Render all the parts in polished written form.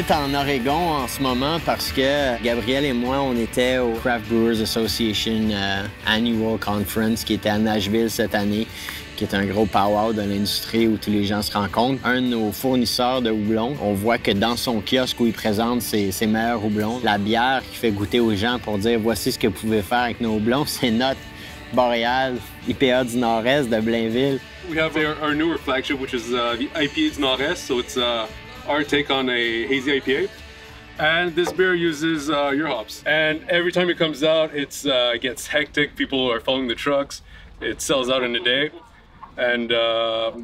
est en Oregon en ce moment parce que Gabriel et moi, on était au Craft Brewers Association Annual Conference qui était à Nashville cette année, qui est un gros power de l'industrie où tous les gens se rencontrent. Un de nos fournisseurs de houblon, on voit que dans son kiosque où il présente ses meilleurs houblons, la bière qu'il fait goûter aux gens pour dire « Voici ce que vous pouvez faire avec nos houblons », c'est notre Boréal IPA du Nord-Est de Blainville. We have our newer flagship, which is the IPA du Nord-Est, so it's our take on a hazy IPA. And this beer uses your hops. And every time it comes out, it gets hectic. People are following the trucks. It sells out in a day. And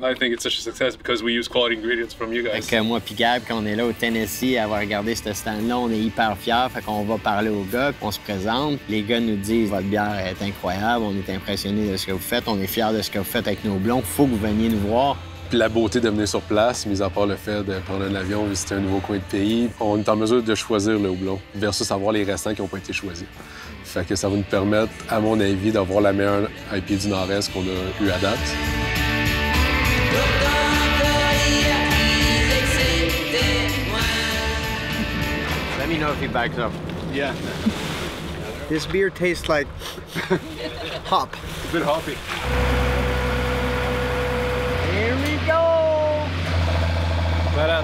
I think it's such a success because we use quality ingredients from you guys. Fait que moi puis Gab, quand on est là au Tennessee à avoir regardé ce stand-là, on est hyper fiers. Fait qu'on va parler aux gars, on se présente. Les gars nous disent « Votre bière est incroyable, on est impressionnés de ce que vous faites, on est fiers de ce que vous faites avec nos blonds. Faut que vous veniez nous voir. » Puis la beauté de venir sur place, mis à part le fait de prendre un avion, visiter un nouveau coin de pays, on est en mesure de choisir le houblon versus avoir les restants qui n'ont pas été choisis. Fait que ça va nous permettre, à mon avis, d'avoir la meilleure IPA du Nord-Est qu'on a eu à date. Let me know if he backs up. Yeah. This beer tastes like hop. A bit hoppy. Here we go! Voilà.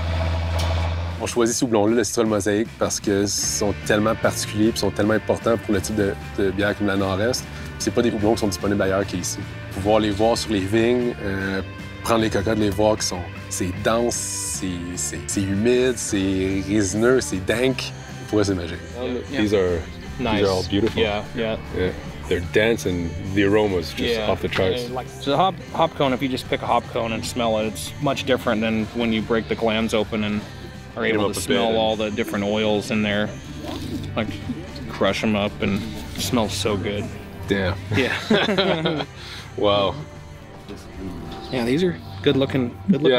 On choisit ces houblons-là, le Citral Mosaïque, parce qu'ils sont tellement particuliers et sont tellement importants pour le type de bière comme la Nord-Est. C'est pas des houblons qui sont disponibles ailleurs qu'ici. Pouvoir les voir sur les vignes, prendre les cocottes, les voir qui sont... C'est dense, c'est humide, c'est résineux, c'est dank. Pour eux, c'est magique. These are all beautiful. Yeah. They're dense and the aroma is just off the charts. So the hop cone, if you just pick a hop cone and smell it, it's much different than when you break the glands open and are able to smell all the different oils in there. Like crush them up and it smells so good. Damn. Yeah. Wow. Yeah, these are good looking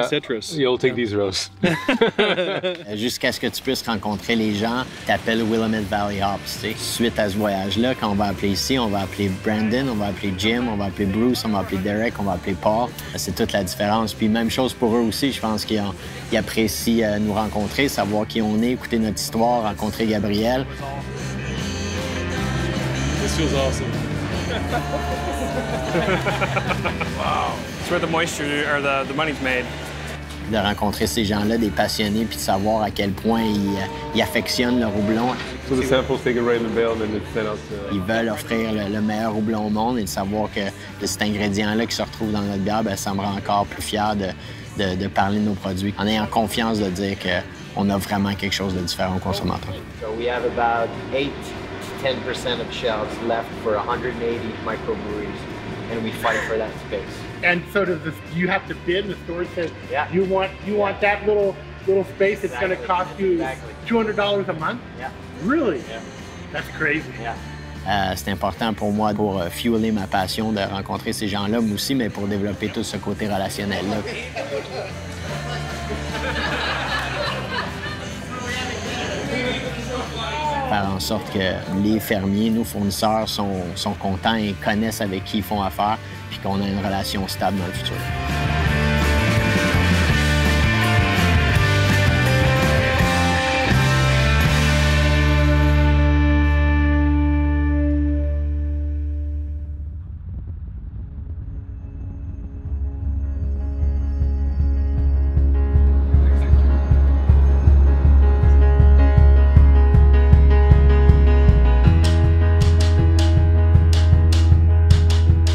citrus. You'll take these rows. Jusqu'à ce que tu puisses rencontrer les gens, t'appelles Willamette Valley Hops. T'sais. Suite à ce voyage-là, quand on va appeler ici, on va appeler Brandon, on va appeler Jim, on va appeler Bruce, on va appeler Derek, on va appeler Paul. C'est toute la différence. Puis même chose pour eux aussi, je pense qu'ils apprécient nous rencontrer, savoir qui on est, écouter notre histoire, rencontrer Gabriel. This feels awesome. Wow. It's where the moisture or the money's made. De rencontrer ces gens-là, des passionnés, puis de savoir à quel point ils affectionnent leur houblon. So the samples take it right in the bale and then it's sent out to... Ils veulent offrir le meilleur houblon au monde et de savoir que cet ingrédient-là qui se retrouve dans notre bière, bien, ça me rend encore plus fier de parler de nos produits, en ayant confiance de dire qu'on a vraiment quelque chose de différent aux consommateurs. So we have about 8-10% of shelves left for 180 microbreweries, and we fight for that space. And so do you have to bid? The store says Yeah. you want that little space. It's going to cost you $200 a month. Yeah. Really? Yeah. That's crazy. Yeah. C'est important pour moi pour fueler ma passion de rencontrer ces gens-là, mais aussi mais pour développer tout ce côté relationnel-là. Faire en sorte que les fermiers, nos fournisseurs sont contents et connaissent avec qui ils font affaire, puis qu'on a une relation stable dans le futur.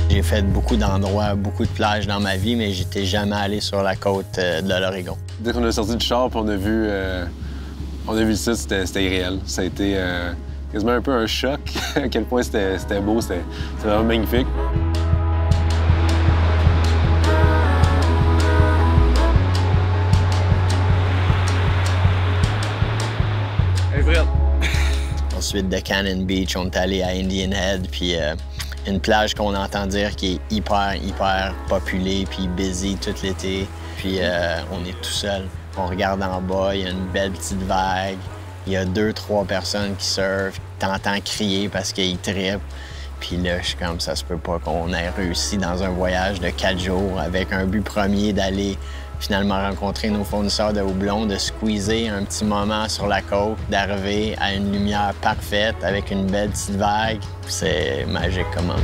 J'ai fait beaucoup d'endroits, beaucoup de plages dans ma vie, mais j'étais jamais allé sur la côte de l'Oregon. Dès qu'on est sorti du char, on a vu le site, c'était irréel. Ça a été quasiment un peu un choc à quel point c'était beau, c'était vraiment magnifique. Ensuite de Cannon Beach, on est allé à Indian Head, puis une plage qu'on entend dire qui est hyper populée, puis busy tout l'été. Puis on est tout seul. On regarde en bas, il y a une belle petite vague. Il y a 2-3 personnes qui surfent. T'entends crier parce qu'ils trippent. Puis là, je suis comme, ça se peut pas qu'on ait réussi dans un voyage de 4 jours avec un but premier d'aller finalement rencontrer nos fournisseurs de houblon, de squeezer un petit moment sur la côte, d'arriver à une lumière parfaite avec une belle petite vague. C'est magique comme moment.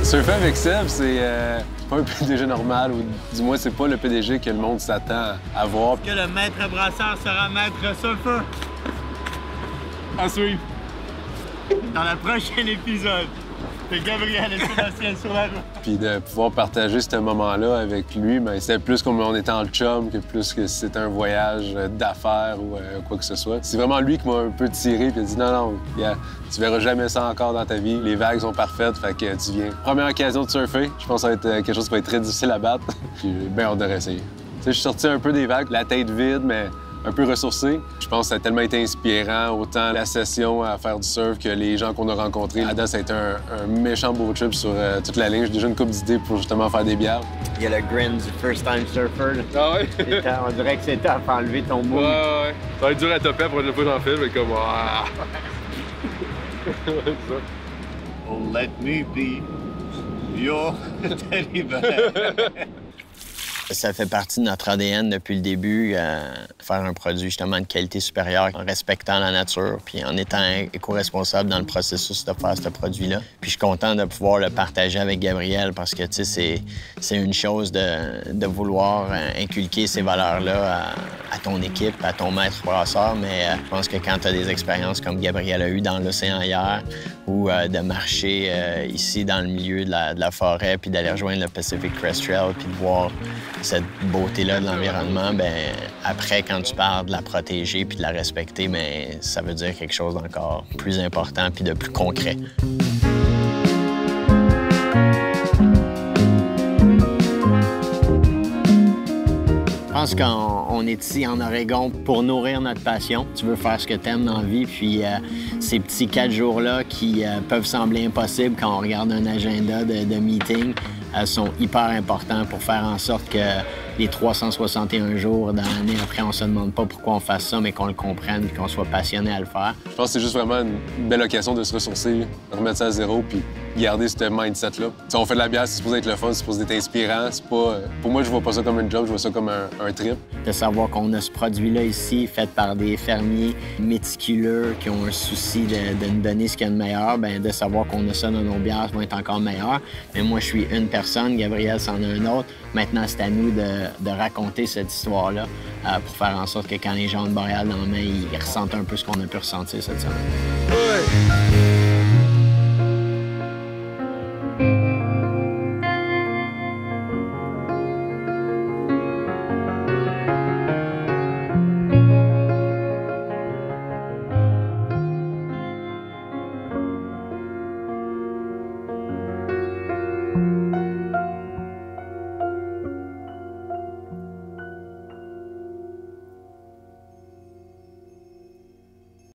Surfer avec Seb, c'est pas un PDG normal, ou du moins, c'est pas le PDG que le monde s'attend à voir. Est-ce que le maître brasseur sera maître surfeur? À suivre. Dans le prochain épisode de Gabriel et Sébastien sur la route. Puis de pouvoir partager ce moment-là avec lui, ben, c'était plus comme on était en chum que plus que si c'était un voyage d'affaires ou quoi que ce soit. C'est vraiment lui qui m'a un peu tiré puis a dit non, yeah, tu verras jamais ça encore dans ta vie. Les vagues sont parfaites, fait que tu viens. Première occasion de surfer, je pense que ça va être quelque chose qui va être très difficile à battre. Puis j'ai bien hâte de réessayer. Tu sais, je suis sorti un peu des vagues, la tête vide, mais un peu ressourcé. Je pense que ça a tellement été inspirant, autant la session à faire du surf que les gens qu'on a rencontrés. Là-dedans, ça a été un méchant beau trip sur toute la ligne. J'ai déjà une couple d'idées pour justement faire des bières. Il y a le grin du first time surfer. Ah ouais? On dirait que c'était à faire enlever ton mood. Ouais. Ça va être dur à topper pour une fois dans le film, mais comme... Oh, let me be your teddy bear. Ça fait partie de notre ADN depuis le début, faire un produit justement de qualité supérieure en respectant la nature puis en étant éco-responsable dans le processus de faire ce produit-là. Puis je suis content de pouvoir le partager avec Gabriel parce que, tu sais, c'est une chose de vouloir inculquer ces valeurs-là à ton équipe, à ton maître brasseur, mais je pense que quand tu as des expériences comme Gabriel a eu dans l'océan hier ou de marcher ici dans le milieu de la forêt puis d'aller rejoindre le Pacific Crest Trail puis de voir cette beauté-là de l'environnement, ben après, quand tu parles de la protéger puis de la respecter, ben ça veut dire quelque chose d'encore plus important puis de plus concret. Je pense qu'on est ici en Oregon pour nourrir notre passion. Tu veux faire ce que tu aimes dans la vie, puis ces petits 4 jours-là qui peuvent sembler impossibles quand on regarde un agenda de meeting sont hyper importants pour faire en sorte que les 361 jours dans l'année, après, on se demande pas pourquoi on fasse ça, mais qu'on le comprenne et qu'on soit passionné à le faire. Je pense que c'est juste vraiment une belle occasion de se ressourcer, de remettre ça à zéro, puis garder ce mindset-là. T'sais, on fait de la bière, c'est supposé être le fun, c'est supposé être inspirant. C'est pas... Pour moi, je vois pas ça comme un job, je vois ça comme un trip. De savoir qu'on a ce produit-là ici, fait par des fermiers méticuleux qui ont un souci de nous donner ce qu'il y a de meilleur, bien, de savoir qu'on a ça dans nos bières vont être encore meilleurs. Mais moi, je suis une personne, Gabriel c'en a un autre. Maintenant, c'est à nous de raconter cette histoire-là pour faire en sorte que quand les gens de Boréal dans la main, ils ressentent un peu ce qu'on a pu ressentir cette semaine. Ouais.